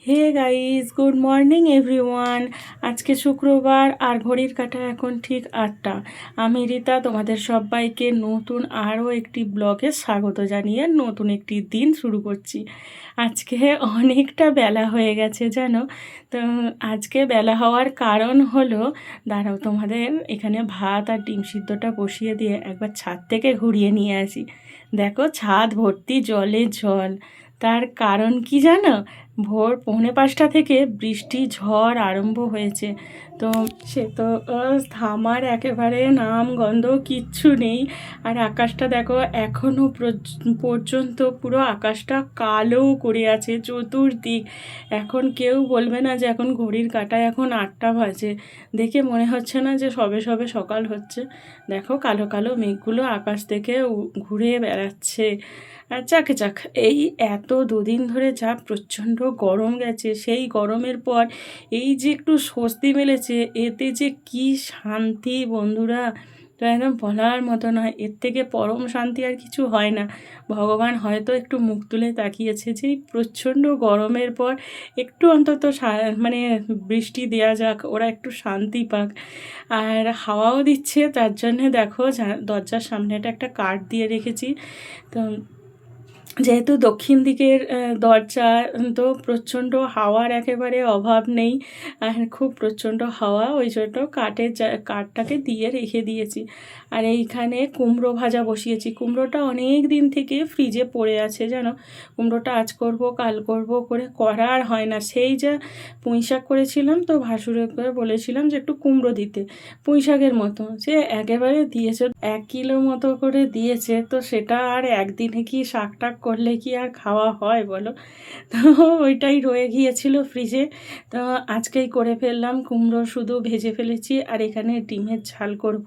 হে guys, good morning everyone. আজকে শুক্রবার আর ঘড়ির কাঁটা এখন ঠিক 8টা। আমি রীতা তোমাদের সবাইকে নতুন আরও একটি ব্লগে স্বাগত জানিয়ে নতুন একটি দিন শুরু করছি। আজকে অনেকটা বেলা হয়ে গেছে জানো তো। আজকে বেলা হওয়ার কারণ হলো, দাঁড়াও তোমাদের এখানে ভাত আর ডিম সিদ্ধটা বসিয়ে দিয়ে একবার ছাদ থেকে ঘুরিয়ে নিয়ে আসি। দেখো ছাদ ভর্তি জলে জল। তার কারণ কি জানো? ভোর 4:45 থেকে বৃষ্টি ঝড় আরম্ভ হয়েছে। তো সে তো থামার একেবারে নাম গন্ধ কিচ্ছু নেই। আর আকাশটা দেখো এখনও পর্যন্ত পুরো আকাশটা কালো করে আছে চতুর্দিক। এখন কেউ বলবে না যে এখন ঘড়ির কাঁটায় এখন 8টা বাজে। দেখে মনে হচ্ছে না যে সবে সবে সকাল হচ্ছে। দেখো কালো কালো মেঘগুলো আকাশ থেকে ঘুরে বেড়াচ্ছে। আর যাকে যাক, এই এত দুদিন ধরে যা প্রচণ্ড গরম গেছে, সেই গরমের পর এই যে একটু স্বস্তি মিলেছে, এতে যে কি শান্তি বন্ধুরা, তো একদম বলার মতো নয়। এর থেকে পরম শান্তি আর কিছু হয় না। ভগবান হয়তো একটু মুখ তুলে তাকিয়েছে যে এই প্রচণ্ড গরমের পর একটু অন্তত মানে বৃষ্টি দেওয়া যাক, ওরা একটু শান্তি পাক। আর হাওয়াও দিচ্ছে, তার জন্যে দেখো দরজার সামনেটা একটা কাঠ দিয়ে রেখেছি। তো যেহেতু দক্ষিণ দিকের দরজা, তো প্রচণ্ড হাওয়ার একেবারে অভাব নেই। আর খুব প্রচণ্ড হাওয়া, ওই জন্য কাঠটাকে দিয়ে রেখে দিয়েছি। আর এইখানে কুমড়ো ভাজা বসিয়েছি। কুমড়োটা অনেক দিন থেকে ফ্রিজে পড়ে আছে জানো। কুমড়োটা আজ করব কাল করব করে করা আর হয় না। সেই যা পুঁই শাক করেছিলাম, তো ভাসুরকে বলেছিলাম যে একটু কুমড়ো দিতে, পুঁই শাকের মতো। সে একেবারে দিয়েছে 1 কিলো মতো করে দিয়েছে। তো সেটা আর একদিনে কি শাক টাক করলে কি আর খাওয়া হয় বলো। তো ওইটাই রয়ে গিয়েছিল ফ্রিজে। তো আজকেই করে ফেললাম। কুমড়ো শুধু ভেজে ফেলেছি, আর এখানে ডিমের ঝাল করব।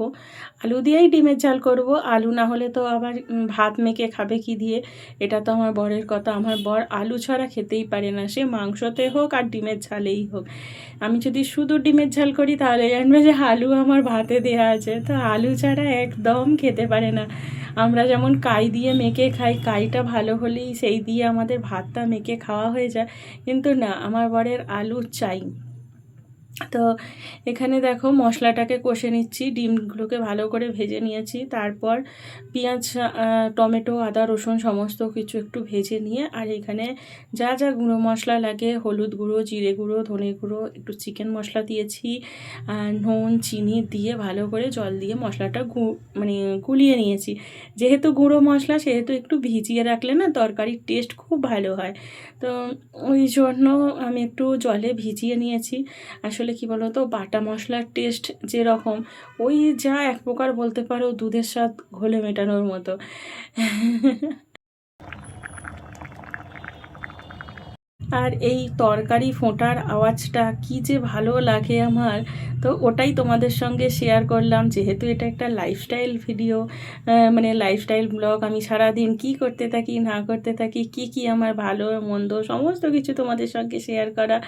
আলু দিয়েই ডিমের ঝাল করব। আলু না হলে তো আবার ভাত মেখে খাবে কি দিয়ে? এটা তো আমার বরের কথা। আমার বর আলু ছাড়া খেতেই পারে না, সে মাংসতে হোক আর ডিমের ঝালেই হোক। আমি যদি শুধু ডিমের ঝাল করি তাহলে জানবে যে আলু আমার ভাতে দেওয়া আছে। তো আলু ছাড়া একদম খেতে পারে না। আমরা যেমন কাই দিয়ে মেখে খাই, কাইটা ভালো হলেই সেই দিয়ে আমাদের ভাতটা মেখে খাওয়া হয়ে যায়, কিন্তু না, আমার বরের আলু চাই। তো এখানে দেখো মশলাটাকে কষে নিচ্ছি, ডিমগুলোকে ভালো করে ভেজে নিয়েছি। তারপর পেঁয়াজ, টমেটো, আদা রসুন সমস্ত কিছু একটু ভেজে নিয়ে, আর এখানে যা যা গুঁড়ো মশলা লাগে, হলুদ গুঁড়ো, জিরে গুঁড়ো, ধনে গুঁড়ো, একটু চিকেন মশলা দিয়েছি, নুন চিনি দিয়ে ভালো করে জল দিয়ে মশলাটা মানে গুলিয়ে নিয়েছি। যেহেতু গুঁড়ো মশলা, সেহেতু একটু ভিজিয়ে রাখলে না তরকারির টেস্ট খুব ভালো হয়। তো ওই জন্য আমি একটু জলে ভিজিয়ে নিয়েছি। আসলে কি বলো তো, বাটা মশলার টেস্ট যেরকম, ওই যা এক প্রকার বলতে পারো দুধের স্বাদ ঘোলে মেটানোর মতো। আর এই তরকারি ফোঁটার আওয়াজটা কি যে ভালো লাগে আমার। তো ওটাই তোমাদের সঙ্গে শেয়ার করলাম, যেহেতু এটা একটা লাইফস্টাইল ভিডিও, মানে লাইফস্টাইল ব্লগ। আমি সারাদিন কি করতে থাকি না করতে থাকি, কি কি আমার ভালো মন্দ সমস্ত কিছু তোমাদের সঙ্গে শেয়ার করা।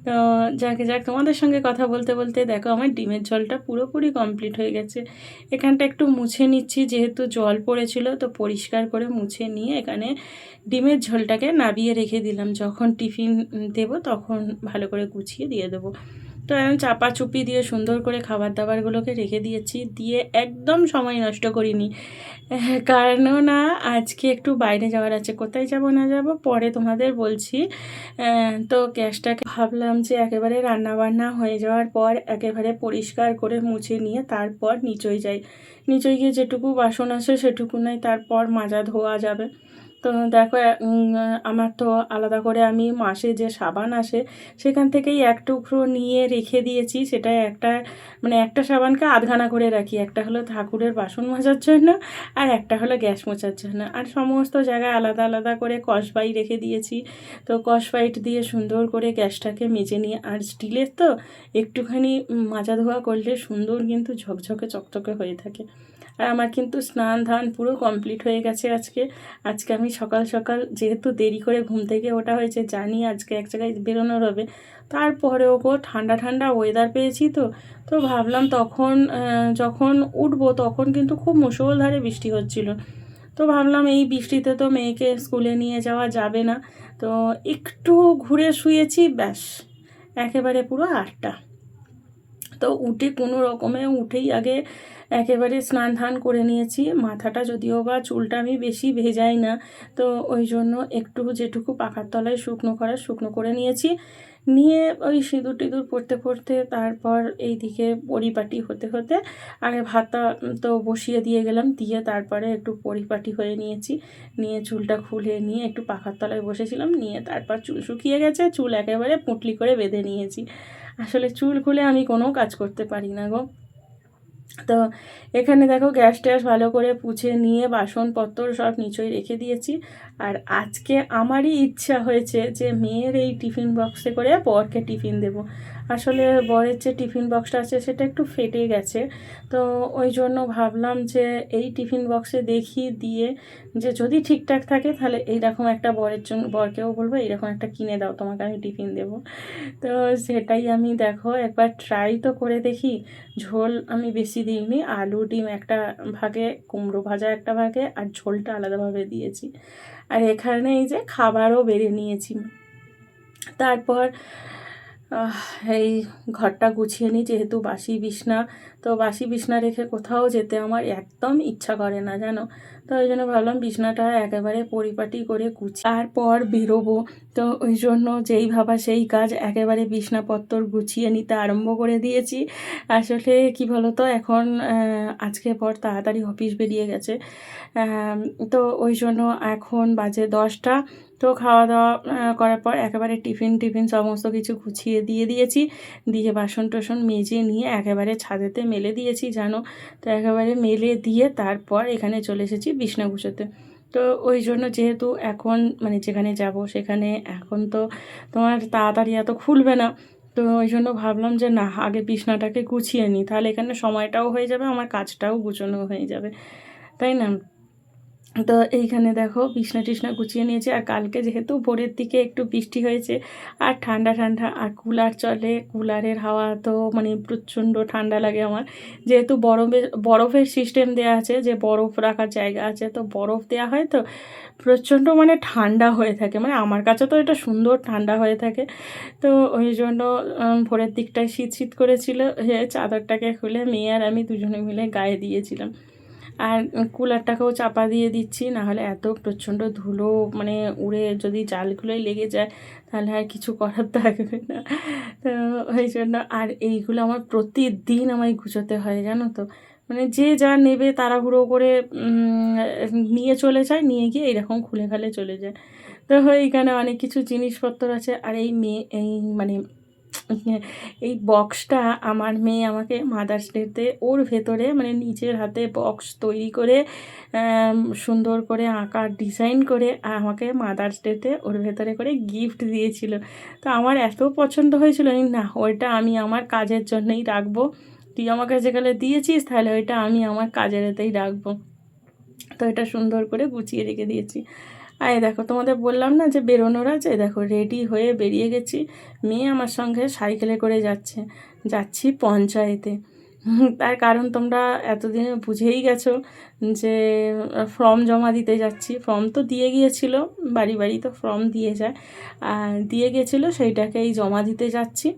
তো যাকে যাক, তোমাদের সঙ্গে কথা বলতে বলতে দেখো আমার ডিমের ঝোলটা পুরোপুরি কমপ্লিট হয়ে গেছে। এখানটা একটু মুছে নিচ্ছি, যেহেতু জল পড়েছিল, তো পরিষ্কার করে মুছে নিয়ে এখানে ডিমের ঝোলটাকে নাবিয়ে রেখে দিলাম। যখন টিফিন দেব তখন ভালো করে গুছিয়ে দিয়ে দেবো। তো এখন চাপা চুপি দিয়ে সুন্দর করে খাবার দাবারগুলোকে রেখে দিয়েছি, দিয়ে একদম সময় নষ্ট করিনি। কেননা আজকে একটু বাইরে যাওয়ার আছে। কোথায় যাব না যাব পরে তোমাদের বলছি। তো গ্যাসটাকে ভাবলাম যে একেবারে রান্নাবান্না হয়ে যাওয়ার পর একেবারে পরিষ্কার করে মুছে নিয়ে তারপর নিচই যাই। নিচই গিয়ে যেটুকু বাসন আছে সেটুকু নয়, তারপর মাজা ধোয়া যাবে। তো দেখো আমার তো আলাদা করে আমি মাসে যে সাবান আসে সেখান থেকেই এক টুকরো নিয়ে রেখে দিয়েছি। সেটা একটা, মানে একটা সাবানকে আধখানা করে রাখি। একটা হলো ঠাকুরের বাসন মাজার জন্য, আর একটা হলো গ্যাস মোছার জন্য। আর সমস্ত জায়গায় আলাদা আলাদা করে কসবাই রেখে দিয়েছি। তো কসবাইট দিয়ে সুন্দর করে গ্যাসটাকে মেজে নিয়ে, আর স্টিলের তো একটুখানি মাজা ধোয়া করলে সুন্দর কিন্তু ঝকঝকে চকচকে হয়ে থাকে। আর আমার কিন্তু স্নান ধান পুরো কমপ্লিট হয়ে গেছে আজকে। আজকে আমি সকাল সকাল, যেহেতু দেরি করে ঘুম থেকে ওঠা হয়েছে, জানি আজকে এক জায়গায় বেরোনোর হবে, তারপরেও ঠান্ডা ঠান্ডা ওয়েদার পেয়েছি। তো তো ভাবলাম তখন যখন উঠবো তখন কিন্তু খুব মুষলধারে বৃষ্টি হচ্ছিল। তো ভাবলাম এই বৃষ্টিতে তো মেয়েকে স্কুলে নিয়ে যাওয়া যাবে না, তো একটু ঘুরে শুয়েছি, ব্যাস একেবারে পুরো 8টা। তো উঠে কোনো রকমে উঠেই আগে একেবারে স্নান ধান করে নিয়েছি। মাথাটা যদিও বা চুলটা আমি বেশি ভেজাই না, তো ওই জন্য একটু যেটুকু পাখার তলায় শুকনো করে নিয়েছি। নিয়ে ওই সিঁদুর টিঁদুর পরতে পরতে তারপর এইদিকে পরিপাটি হতে হতে আগে ভাতটা তো বসিয়ে দিয়ে গেলাম, দিয়ে তারপরে একটু পরিপাটি হয়ে নিয়েছি। নিয়ে চুলটা খুলে নিয়ে একটু পাখার তলায় বসেছিলাম, নিয়ে তারপর চুল শুকিয়ে গেছে, চুল একেবারে পুঁটলি করে বেঁধে নিয়েছি। আসলে চুল খুলে আমি কোনো কাজ করতে পারি না গো। তো এখানে দেখো গ্যাস ট্যাস ভালো করে পুছে নিয়ে বাসনপত্র সব নিচই রেখে দিয়েছি। আর আজকে আমারই ইচ্ছা হয়েছে যে মেয়ের এই টিফিন বক্সে করে বরকে টিফিন দেব। আসলে বরের যে টিফিন বক্সটা আছে সেটা একটু ফেটে গেছে, তো ওই জন্য ভাবলাম যে এই টিফিন বক্সে দেখি দিয়ে যে যদি ঠিকঠাক থাকে তাহলে এইরকম একটা বরের জন্য, বরকেও বলবো এইরকম একটা কিনে দাও, তোমাকে আমি টিফিন দেবো। তো সেটাই আমি দেখো একবার ট্রাই তো করে দেখি। ঝোল আমি বেশি দিইনি, আলু ডিম একটা ভাগে, কুমড়ো ভাজা একটা ভাগে, আর ঝোলটা আলাদাভাবে দিয়েছি। আর এখানে এই যে খাবারও বেড়ে নিয়েছি। তারপর এই ঘরটা গুছিয়ে নিই, যেহেতু বাসি বিছনা, তো বাসি বিছনা রেখে কোথাও যেতে আমার একদম ইচ্ছা করে না জানো। তো ওই জন্য ভাবলাম বিছনাটা একেবারে পরিপাটি করে গুছিয়ে তারপর বেরোবো। তো ওই জন্য যেই ভাবা সেই কাজ, একেবারে বিছনাপত্তর গুছিয়ে নিতে আরম্ভ করে দিয়েছি। আসলে কি বলতো, এখন আজকে পর তাড়াতাড়ি অফিস বেরিয়ে গেছে, তো ওই জন্য এখন বাজে 10টা। তো খাওয়া দাওয়া করার পর একেবারে টিফিন সমস্ত কিছু গুছিয়ে দিয়ে দিয়েছি, দিয়ে বাসন টাসন মেজে নিয়ে একেবারে ছাদেতে মেলে দিয়েছি জানো। তো একেবারে মেলে দিয়ে তারপর এখানে চলে এসেছি বিছনা গুছোতে। তো ওই জন্য যেহেতু এখন মানে যেখানে যাব সেখানে এখন তো তোমার তাড়াতাড়ি এত খুলবে না, তো ওই জন্য ভাবলাম যে না, আগে বিছনাটাকে গুছিয়ে নিই, তাহলে এখানে সময়টাও হয়ে যাবে, আমার কাজটাও গুছানো হয়ে যাবে, তাই না। তো এইখানে দেখো বিছনা টিছনা গুছিয়ে নিয়েছি। আর কালকে যেহেতু ভোরের দিকে একটু বৃষ্টি হয়েছে আর ঠান্ডা ঠান্ডা, আর কুলার চলে, কুলারের হাওয়া তো মানে প্রচণ্ড ঠান্ডা লাগে আমার। যেহেতু বরফের সিস্টেম দেওয়া আছে, যে বরফ রাখার জায়গা আছে, তো বরফ দেওয়া হয়, তো প্রচণ্ড মানে ঠান্ডা হয়ে থাকে, মানে আমার কাছে তো এটা সুন্দর ঠান্ডা হয়ে থাকে। তো ওই জন্য ভোরের দিকটায় শীত শীত করেছিল, চাদরটাকে খুলে মেয়ে আর আমি দুজনে মিলে গায়ে দিয়েছিলাম। আর কুলারটাকেও চাপা দিয়ে দিচ্ছি, নাহলে এত প্রচণ্ড ধুলো মানে উড়ে যদি জালগুলোই লেগে যায় তাহলে আর কিছু করার থাকবে না। তো ওই জন্য, আর এইগুলো আমার প্রতিদিন আমায় গুছোতে হয় জানো তো, মানে যে যা নেবে তাড়াহুড়ো করে নিয়ে চলে যায়, নিয়ে গিয়ে এইরকম খুলে খালে চলে যায়। তো এইখানে অনেক কিছু জিনিসপত্র আছে। আর এই মেয়ে এই মানে এই বক্সটা আমার মেয়ে আমাকে মাদার্স ডেতে ওর ভেতরে মানে নিজের হাতে বক্স তৈরি করে সুন্দর করে আঁকার ডিজাইন করে আমাকে মাদার্স ডেতে ওর ভেতরে করে গিফট দিয়েছিল। তো আমার এত পছন্দ হয়েছিল, না ওইটা আমি আমার কাজের জন্যই রাখবো, তুই আমাকে যেখানে দিয়েছিস তাহলে ওইটা আমি আমার কাজের এতেই রাখবো। তো এটা সুন্দর করে গুছিয়ে রেখে দিয়েছি। আর এই দেখো তোমাদের বললাম না যে বেরোনোর আছে, দেখো রেডি হয়ে বেরিয়ে গেছি। মেয়ে আমার সঙ্গে সাইকেলে করে যাচ্ছি পঞ্চায়েতে। তার কারণ তোমরা এতদিনে বুঝেই গেছো যে ফর্ম জমা দিতে যাচ্ছি। ফর্ম তো দিয়ে গিয়েছিল, বাড়ি বাড়ি তো ফর্ম দিয়ে যায়, আর দিয়ে গিয়েছিলো সেইটাকেই জমা দিতে যাচ্ছি।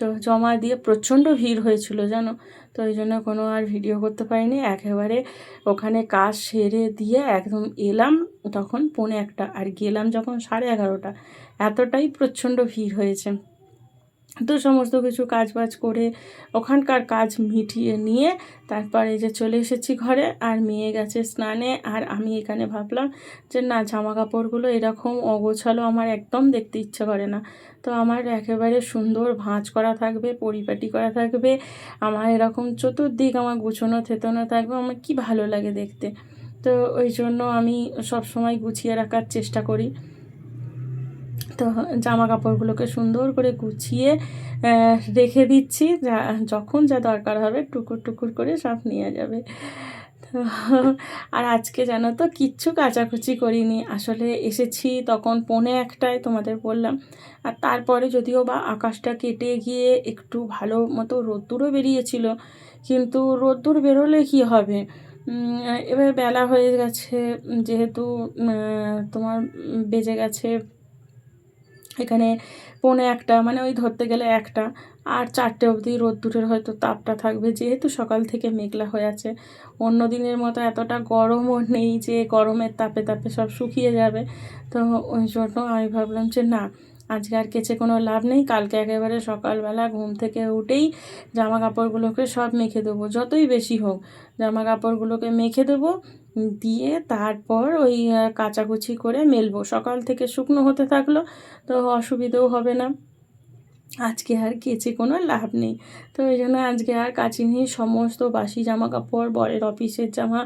তো জমা দিয়ে প্রচণ্ড ভিড় হয়েছিল জানো, তো ওই জন্য কোনো আর ভিডিও করতে পারিনি। একেবারে ওখানে কাজ সেরে দিয়ে একদম এলাম তখন 1:45, আর গেলাম যখন 11:30, এতটাই প্রচণ্ড ভিড় হয়েছে। তো সমস্ত কিছু কাজবাজ করে ওখানকার কাজ মিটিয়ে নিয়ে তারপরে যে চলে এসেছি ঘরে, আর মেয়ে গেছে স্নানে। আর আমি এখানে ভাবলাম যে না, জামা কাপড়গুলো এরকম অগোছালো আমার একদম দেখতে ইচ্ছে করে না। তো আমার একেবারে সুন্দর ভাঁজ করা থাকবে, পরিপাটি করা থাকবে, আমার এরকম চতুর্দিক আমার গুছোনো থেতনো থাকবে, আমার কি ভালো লাগে দেখতে। তো ওই জন্য আমি সব সময় গুছিয়ে রাখার চেষ্টা করি। তো জামা কাপড়গুলোকে সুন্দর করে গুছিয়ে রেখে দিচ্ছি, যখন যা দরকার হবে টুকুর টুকুর করে সব নিয়ে যাবে। তো আর আজকে জানো তো কিচ্ছু কাচাকুচি করিনি, আসলে এসেছি তখন 1:45 তোমাদের বললাম। আর তারপরে যদিও বা আকাশটা কেটে গিয়ে একটু ভালো মতো রোদ্দুরও বেরিয়েছিল, কিন্তু রোদ্দুর বেরোলে কি হবে, এবার বেলা হয়ে গেছে, যেহেতু তোমার বেজে গেছে এখানে 1:45, মানে ওই ধরতে গেলে 1টা, আর 4টে অবধি রোদ্দুরের হয়তো তাপটা থাকবে, যেহেতু সকাল থেকে মেঘলা হয়ে আছে। অন্য দিনের মতো এতটা গরমও নেই যে গরমের তাপে তাপে সব শুকিয়ে যাবে। তো ওই জন্য আমি ভাবলাম যে না, আজকে আর কেচে কোনো লাভ নেই, কালকে একেবারে সকালবেলা ঘুম থেকে উঠেই জামা কাপড়গুলোকে সব মেখে দেবো, যতই বেশি হোক জামা কাপড়গুলোকে মেখে দেবো, দিয়ে তারপর ওই কাচাকুচি করে মেলবো, সকাল থেকে শুকনো হতে থাকলো, তো অসুবিধেও হবে না। আজকে আর কেচে কোনো লাভ নেই, তো এই জন্য আজকে আর কাচিনি। সমস্ত বাসি জামা কাপড়, বরের অফিসের জামা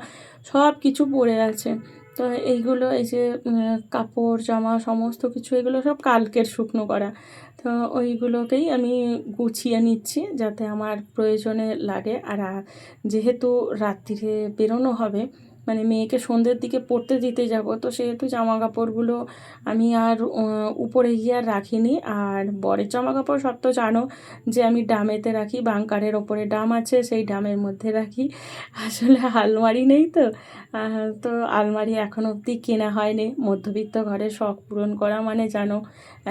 সব কিছু পড়ে আছে। তো এইগুলো, এই যে কাপড় জামা সমস্ত কিছু, এগুলো সব কালকের শুকনো করা। তো ওইগুলোকেই আমি গুছিয়ে নিচ্ছি যাতে আমার প্রয়োজনে লাগে। আর যেহেতু রাত্রিরে বেরোনো হবে, মানে মেয়েকে সন্ধ্যের দিকে পড়তে দিতে যাব, তো সেহেতু জামা কাপড়গুলো আমি আর উপরে গিয়ে আর রাখিনি। আর বরের জামা কাপড় সব তো জানো যে আমি ডামেতে রাখি, বাংকারের ওপরে ডাম আছে, সেই ডামের মধ্যে রাখি। আসলে আলমারি নেই তো, তো আলমারি এখনো অবধি কেনা হয়নি। মধ্যবিত্ত ঘরে শখ পূরণ করা মানে জানো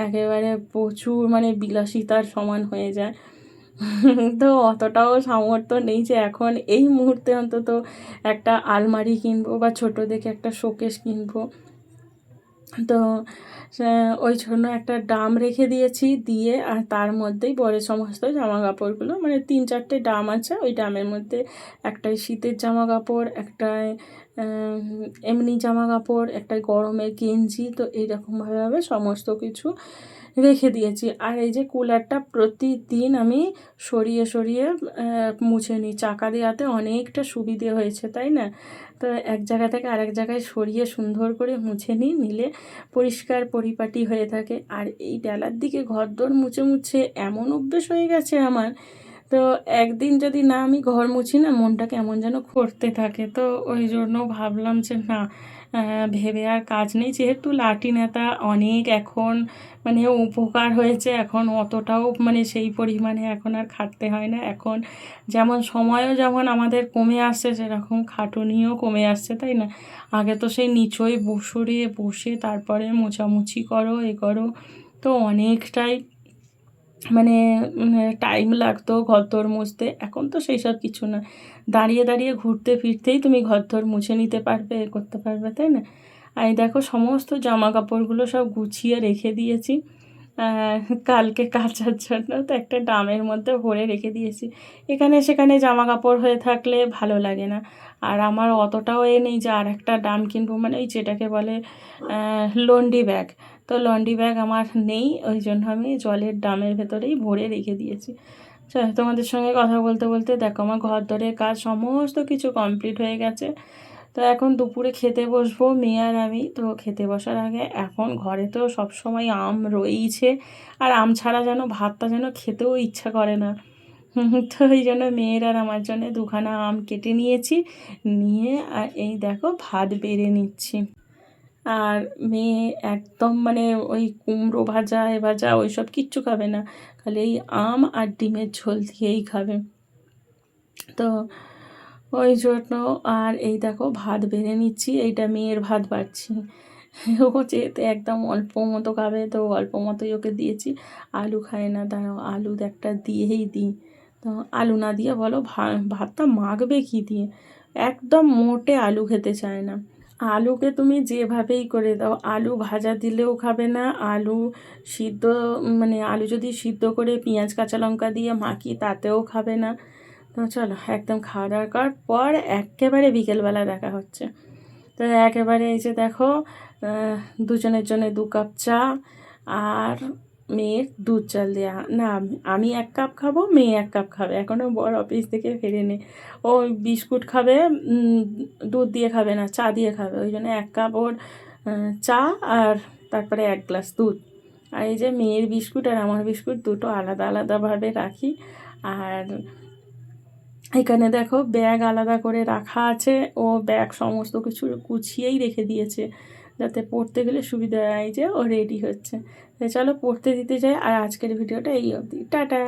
একেবারে প্রচুর, মানে বিলাসিতার সমান হয়ে যায়। তো অতটাও সামর্থ্য নেই যে এখন এই মুহূর্তে অন্তত একটা আলমারি কিনবো বা ছোটো দেখে একটা শোকেস কিনবো। তো ওই জন্য একটা ড্রাম রেখে দিয়েছি, দিয়ে আর তার মধ্যেই বরের সমস্ত জামা কাপড়গুলো, মানে 3-4টে ড্রাম আছে, ওই ড্রামের মধ্যে একটাই শীতের জামা কাপড়, একটাই এমনি জামা কাপড়, একটাই গরমের গেঞ্জি, তো এইরকমভাবে সমস্ত কিছু রেখে দিয়েছি। আর এই যে কুলারটা প্রতিদিন আমি সরিয়ে সরিয়ে মুছে নিই, চাকা দেওয়াতে অনেকটা সুবিধে হয়েছে, তাই না? তো এক জায়গা থেকে আরেক জায়গায় সরিয়ে সুন্দর করে মুছে নিলে পরিষ্কার পরিপাটি হয়ে থাকে। আর এই বেলার দিকে ঘরদোর মুছে মুছে এমন অভ্যেস হয়ে গেছে আমার, তো একদিন যদি না আমি ঘর মুছি না, মনটা কেমন যেন করতে থাকে। তো ওই জন্য ভাবলাম যে না, ভেবে আর কাজ নেই, যেহেতু লাঠি নেতা অনেক এখন মানে উপকার হয়েছে, এখন অতটাও মানে সেই পরিমাণে এখন আর খাটতে হয় না। এখন যেমন সময়ও যেমন আমাদের কমে আসছে, সেরকম খাটুনিও কমে আসছে, তাই না? আগে তো সেই নিচই বসে তারপরে মোছামুছি করো, এ করো, তো অনেকটাই মানে টাইম লাগতো ঘরদোর মুছতে। এখন তো সেই সব কিছু না, দাঁড়িয়ে দাঁড়িয়ে ঘুরতে ফিরতেই তুমি ঘরদোর মুছে নিতে পারবে, এ করতে পারবে, তাই না? আর এই দেখো সমস্ত জামা কাপড়গুলো সব গুছিয়ে রেখে দিয়েছি কালকে কাচার জন্য, তো একটা ড্রামের মধ্যে ভরে রেখে দিয়েছি। এখানে সেখানে জামা কাপড় হয়ে থাকলে ভালো লাগে না। আর আমার অতটাও নেই যে আর একটা ড্রাম কিনবো, মানে ওই যেটাকে বলে লন্ড্রি ব্যাগ, তো লন্ড্রি ব্যাগ আমার নেই, ওই জন্য আমি জলের ড্রামের ভেতরেই ভরে রেখে দিয়েছি। তোমাদের সঙ্গে কথা বলতে বলতে দেখো আমার ঘর দরের কাজ সমস্ত কিছু কমপ্লিট হয়ে গেছে। তো এখন দুপুরে খেতে বসবো মেয়ে আর আমি। তো খেতে বসার আগে, এখন ঘরে তো সব সময় আম রয়েইছে, আর আম ছাড়া যেন ভাতটা যেন খেতেও ইচ্ছা করে না। তো এই জন্য মেয়ের আর আমার জন্য 2খানা আম কেটে নিয়েছি, নিয়ে আর এই দেখো ভাত বেড়ে নিচ্ছি। আর মেয়ে একদম মানে ওই কুমড়ো ভাজা এ ভাজা ওই সব কিচ্ছু খাবে না, খালি এই আম আর ডিমের ঝোল দিয়েই খাবে। তো ওই জন্য আর এই দেখো ভাত বেড়ে নিচ্ছি, এইটা মেয়ের ভাত বাড়ছি। ও যেহেতু একদম অল্প মতো খাবে, তো অল্প মতোই ওকে দিয়েছি। আলু খায় না, দাঁড়াও আলু একটা দিয়েই দিই। তো আলু না দিয়ে বলো ভাতটা মাখবে কী দিয়ে, একদম মোটে আলু খেতে চায় না। আলুকে তুমি যেভাবেই করে দাও, আলু ভাজা দিলেও খাবে না, আলু সিদ্ধ, মানে আলু যদি সিদ্ধ করে পেঁয়াজ কাঁচা লঙ্কা দিয়ে মাখি তাতেও খাবে না। তো চলো একদম খাওয়া দাওয়ার পর একেবারে বিকেলবেলা দেখা হচ্ছে। তো একেবারে এই যে দেখো দুজনের জন্য 2 কাপ চা, আর মেয়ের দুধ চাল দেওয়া, না আমি 1 কাপ খাবো, মেয়ে 1 কাপ খাবে, এখনও বর অফিস থেকে ফেরেনি। ও বিস্কুট খাবে, দুধ দিয়ে খাবে না, চা দিয়ে খাবে, ওই জন্য 1 কাপ ওর চা, আর তারপরে 1 গ্লাস দুধ। আর এই যে মেয়ের বিস্কুট আর আমার বিস্কুট দুটো আলাদা আলাদাভাবে রাখি। আর এখানে দেখো ব্যাগ আলাদা করে রাখা আছে, ও ব্যাগ সমস্ত কিছু গুছিয়েই রেখে দিয়েছে যাতে পড়তে গেলে সুবিধা হয়। এই যে ও রেডি হচ্ছে, চলো পড়তে দিতে যাই। আর আজকের ভিডিওটা এই অবধি, টাটা।